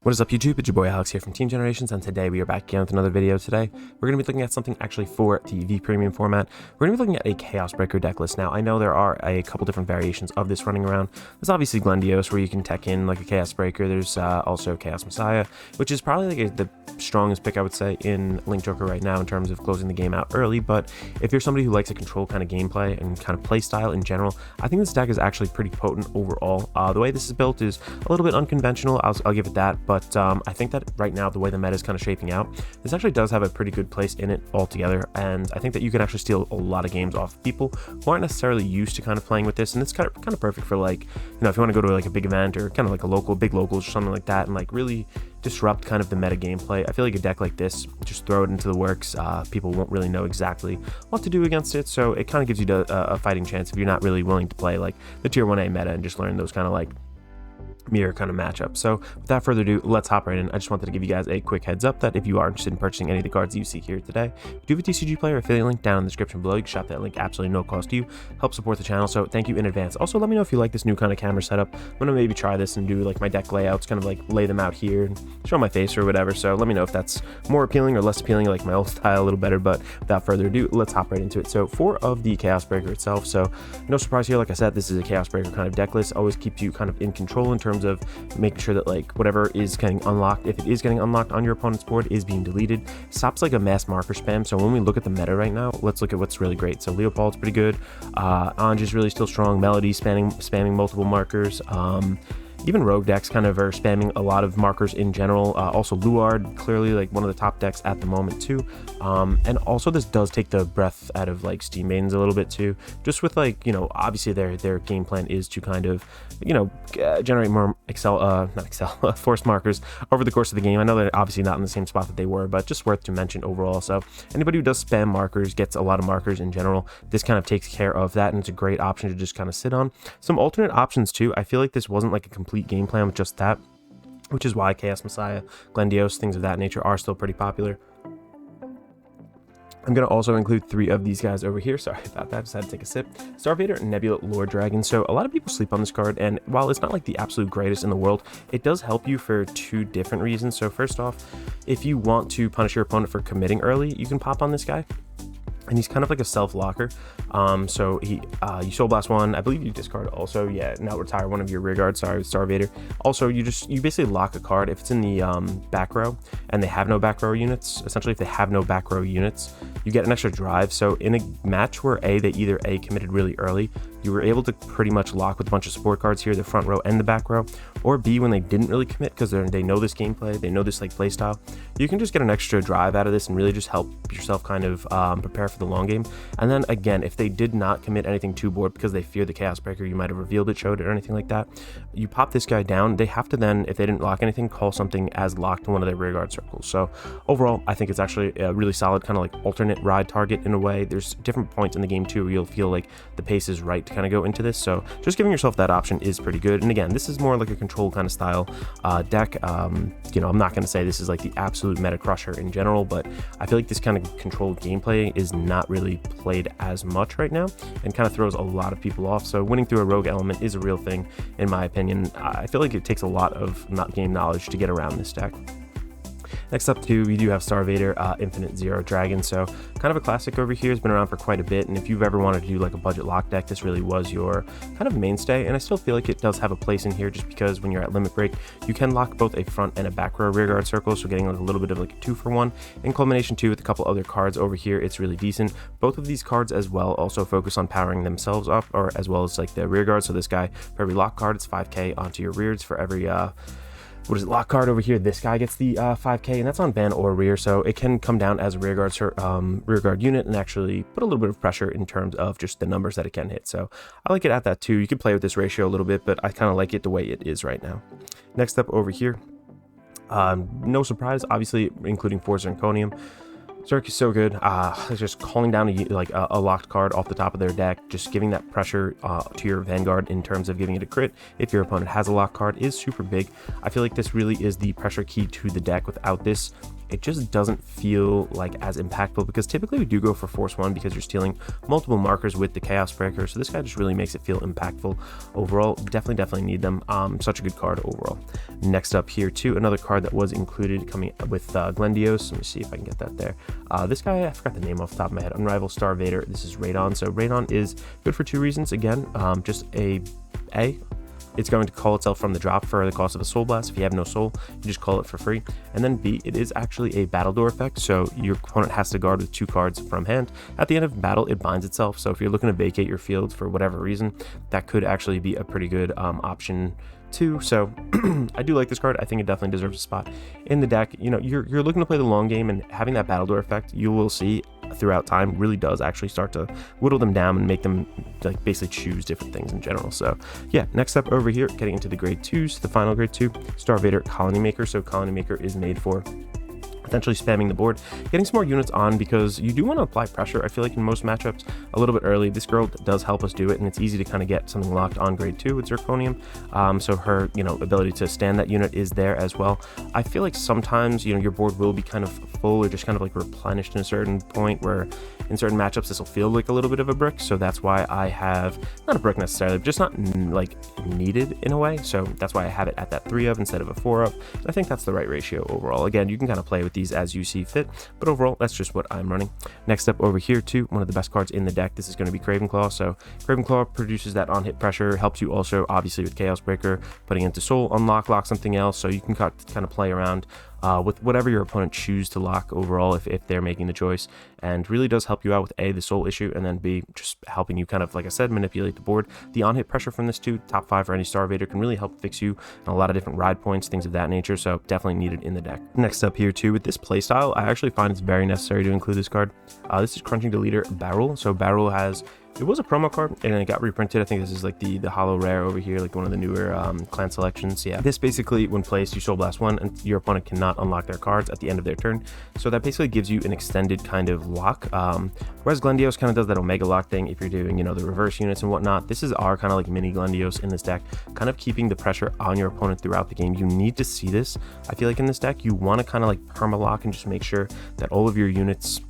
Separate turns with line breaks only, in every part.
What is up, YouTube? It's your boy Alex here from Team Generations, and today we are back again with another video. Today we're going to be looking at something actually for the V Premium format. We're going to be looking at a Chaos Breaker deck list. Now, I know there are a couple different variations of this running around. There's obviously Glendios, where you can tech in like a Chaos Breaker. There's also Chaos Messiah, which is probably like the strongest pick, I would say, in Link Joker right now in terms of closing the game out early. But if you're somebody who likes a control kind of gameplay and kind of play style in general, I think this deck is actually pretty potent overall. The way this is built is a little bit unconventional, I'll give it that, but I think that right now, the way the meta is kind of shaping out, this actually does have a pretty good place in it altogether, and I think that you can actually steal a lot of games off people who aren't necessarily used to kind of playing with this, and it's kind of perfect for, like, you know, if you want to go to like a big event or kind of like a big locals or something like that, and like really disrupt kind of the meta gameplay. I feel like a deck like this, just throw it into the works, people won't really know exactly what to do against it, so it kind of gives you a fighting chance if you're not really willing to play like the tier 1A meta and just learn those kind of like mirror kind of matchup. So without further ado, let's hop right in. I just wanted to give you guys a quick heads up that if you are interested in purchasing any of the cards you see here today, we do have a TCG player affiliate link down in the description below. You can shop that link absolutely no cost to you, help support the channel, so thank you in advance. Also, let me know if you like this new kind of camera setup. I'm gonna maybe try this and do like my deck layouts, kind of like lay them out here and show my face or whatever, so let me know if that's more appealing or less appealing, like my old style a little better. But without further ado, let's hop right into it. So for of the Chaos Breaker itself, so no surprise here, like I said, this is a Chaos Breaker kind of deck list. Always keeps you kind of in control in terms of making sure that like whatever is getting unlocked, if it is getting unlocked on your opponent's board, is being deleted. Stops like a mass marker spam. So when we look at the meta right now, let's look at what's really great. So Leopold's pretty good, Anj is really still strong, Melody spamming multiple markers, even rogue decks kind of are spamming a lot of markers in general. Also Luard, clearly like one of the top decks at the moment too. And also this does take the breath out of like Steam Maidens a little bit too, just with like, you know, obviously their game plan is to kind of, you know, generate more force markers over the course of the game. I know they're obviously not in the same spot that they were, but just worth to mention overall. So anybody who does spam markers gets a lot of markers in general. This kind of takes care of that, and it's a great option to just kind of sit on. Some alternate options too. I feel like this wasn't like a complete game plan with just that, which is why Chaos Messiah, Glendios, things of that nature are still pretty popular. I'm going to also include 3 of these guys over here. Sorry about that, just had to take a sip. Starvader, Nebula, Lord Dragon. So a lot of people sleep on this card, and while it's not like the absolute greatest in the world, it does help you for 2 different reasons. So first off, if you want to punish your opponent for committing early, you can pop on this guy. And he's kind of like a self-locker. So you Soul Blast 1, I believe you discard also, yeah, now retire one of your rear guards, sorry, Starvader. Also, you basically lock a card if it's in the back row and they have no back row units. Essentially, if they have no back row units, you get an extra drive. So in a match where they either committed really early, you were able to pretty much lock with a bunch of support cards here, the front row and the back row, or B, when they didn't really commit because they know this gameplay, they know this like play style, you can just get an extra drive out of this and really just help yourself kind of prepare for the long game. And then again, if they did not commit anything to board because they fear the Chaos Breaker, you might have revealed it, showed it, or anything like that, you pop this guy down. They have to then, if they didn't lock anything, call something as locked to one of their rear guard circles. So overall, I think it's actually a really solid kind of like alternate ride target in a way. There's different points in the game too where you'll feel like the pace is right to kind of go into this, so just giving yourself that option is pretty good. And again, this is more like a control kind of style deck. You know, I'm not going to say this is like the absolute meta crusher in general, but I feel like this kind of controlled gameplay is not really played as much right now and kind of throws a lot of people off. So winning through a rogue element is a real thing in my opinion. I feel like it takes a lot of game knowledge to get around this deck. Next up too, we do have Starvader, Infinite Zero Dragon. So kind of a classic over here, has been around for quite a bit, and if you've ever wanted to do like a budget lock deck, this really was your kind of mainstay. And I still feel like it does have a place in here just because when you're at limit break, you can lock both a front and a back row rear guard circle, so getting like a little bit of like a 2-for-1. In Culmination 2 with a couple other cards over here, it's really decent. Both of these cards as well also focus on powering themselves up, or as well as like the rear guard. So this guy, for every lock card, it's 5k onto your rears. For every lock card over here, this guy gets the 5k, and that's on ban or rear, so it can come down as a rear guard unit and actually put a little bit of pressure in terms of just the numbers that it can hit. So I like it at that too. You can play with this ratio a little bit, but I kind of like it the way it is right now. Next up over here, no surprise, obviously including Forza and Conium. Zerk is so good. Just calling down a locked card off the top of their deck, just giving that pressure to your Vanguard in terms of giving it a crit if your opponent has a locked card is super big. I feel like this really is the pressure key to the deck. Without this, it just doesn't feel like as impactful, because typically we do go for Force 1 because you're stealing multiple markers with the Chaos Breaker. So this guy just really makes it feel impactful overall. Definitely need them. Such a good card overall. Next up here too, another card that was included coming with Glendios. Let me see if I can get that there. This guy, I forgot the name off the top of my head. Unrivaled Star Vader. This is Radon. So Radon is good for 2 reasons. Again, just it's going to call itself from the drop for the cost of a Soul Blast. If you have no soul, you just call it for free. And then B, it is actually a battle door effect, so your opponent has to guard with 2 cards from hand. At the end of battle, it binds itself, so if you're looking to vacate your field for whatever reason, that could actually be a pretty good option too. So I do like this card. I think it definitely deserves a spot in the deck. You know, you're looking to play the long game, and having that battle door effect, you will see throughout time, really does actually start to whittle them down and make them like basically choose different things in general. So yeah, next up over here, getting into the grade 2s, the final grade 2, Star Vader Colony Maker. So Colony Maker is made for potentially spamming the board, getting some more units on, because you do want to apply pressure. I feel like in most matchups a little bit early. This girl does help us do it, and it's easy to kind of get something locked on grade 2 with Zirconium. So her, ability to stand that unit is there as well. I feel like sometimes, your board will be kind of full or just kind of like replenished in a certain point, where in certain matchups this will feel like a little bit of a brick. So that's why I have, not a brick necessarily, but just not like needed in a way. So that's why I have it at that 3 of instead of a 4 of. I think that's the right ratio overall. Again, you can kind of play with these as you see fit, but overall that's just what I'm running. Next up over here too, one of the best cards in the deck, this is going to be Cravenclaw. So Cravenclaw produces that on hit pressure, helps you also obviously with Chaos Breaker, putting into soul, lock something else, so you can kind of play around with whatever your opponent choose to lock overall if they're making the choice, and really does help you out with A, the soul issue, and then B, just helping you kind of, like I said, manipulate the board. The on-hit pressure from this too, top 5 for any Star Vader, can really help fix you in a lot of different ride points, things of that nature, so definitely needed in the deck. Next up here too, with this playstyle, I actually find it's very necessary to include this card. This is Crunching Deleter Barrel. So Barrel it was a promo card and it got reprinted. I think this is like the hollow rare over here, like one of the newer clan selections. Yeah, this basically, when placed, you Soul Blast 1 and your opponent cannot unlock their cards at the end of their turn. So that basically gives you an extended kind of lock. Whereas Glendios kind of does that Omega lock thing if you're doing, the reverse units and whatnot. This is our kind of like mini Glendios in this deck, kind of keeping the pressure on your opponent throughout the game. You need to see this. I feel like in this deck, you want to kind of like perma lock and just make sure that all of your units,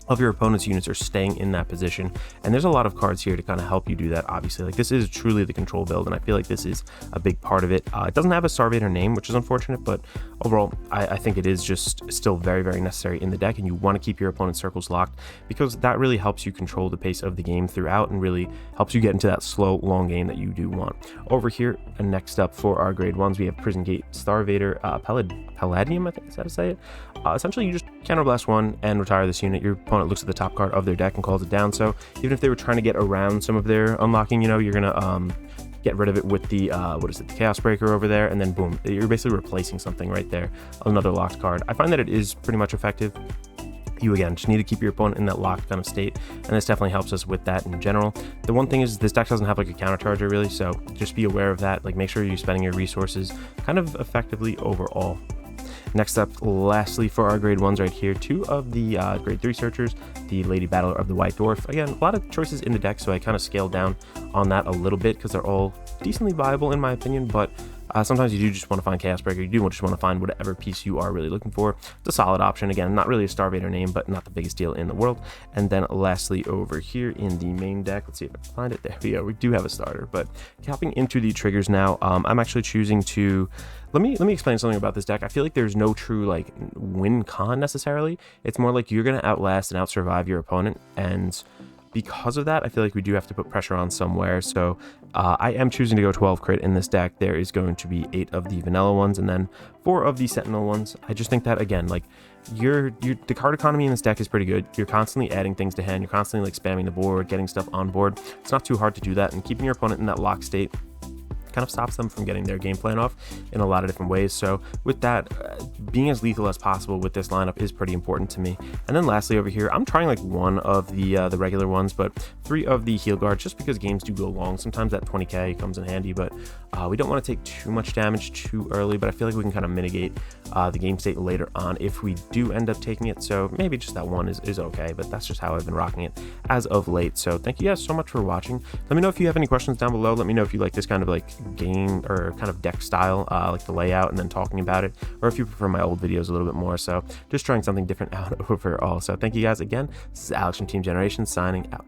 of your opponent's units, are staying in that position, and there's a lot of cards here to kind of help you do that. Obviously, like this is truly the control build, and I feel like this is a big part of it. It doesn't have a Star Vader name, which is unfortunate, but overall I think it is just still very necessary in the deck, and you want to keep your opponent's circles locked, because that really helps you control the pace of the game throughout and really helps you get into that slow long game that you do want. Over here, and next up for our grade 1s, we have Prison Gate Star Vader Palladium, I think is how to say it. Essentially, you just counterblast 1 and retire this unit. Your opponent looks at the top card of their deck and calls it down. So even if they were trying to get around some of their unlocking, you're gonna get rid of it with the the Chaos Breaker over there, and then boom, you're basically replacing something right there, another locked card. I find that it is pretty much effective. You again just need to keep your opponent in that locked kind of state, and this definitely helps us with that in general. The one thing is this deck doesn't have like a counter charger really, so just be aware of that. Like make sure you're spending your resources kind of effectively overall. Next up, lastly, for our grade 1s right here, 2 of the grade 3 searchers, the Lady Battler of the White Dwarf. Again, a lot of choices in the deck, so I kind of scaled down on that a little bit because they're all decently viable in my opinion, but sometimes you do just want to find Chaos Breaker. You do just want to find whatever piece you are really looking for. It's a solid option. Again, not really a Star Vader name, but not the biggest deal in the world. And then lastly, over here in the main deck, let's see if I can find it. There we go. We do have a starter, but hopping into the triggers now, I'm actually choosing to let me explain something about this deck. I feel like there's no true like win con necessarily. It's more like you're gonna outlast and outsurvive your opponent, and because of that, I feel like we do have to put pressure on somewhere. So I am choosing to go 12 crit in this deck. There is going to be 8 of the vanilla ones and then 4 of the sentinel ones. I just think that, again, like the card economy in this deck is pretty good. You're constantly adding things to hand. You're constantly like spamming the board, getting stuff on board. It's not too hard to do that, and keeping your opponent in that lock state kind of stops them from getting their game plan off in a lot of different ways. So with that, being as lethal as possible with this lineup is pretty important to me. And then lastly over here, I'm trying like 1 of the regular ones, but 3 of the heal guards, just because games do go long. Sometimes that 20k comes in handy, but we don't want to take too much damage too early, but I feel like we can kind of mitigate the game state later on if we do end up taking it. So maybe just that 1 is okay, but that's just how I've been rocking it as of late. So thank you guys so much for watching. Let me know if you have any questions down below. Let me know if you like this kind of like game or kind of deck style, like the layout, and then talking about it, or if you prefer my old videos a little bit more. So just trying something different out overall. So thank you guys again. This is Alex from Team Generation signing out.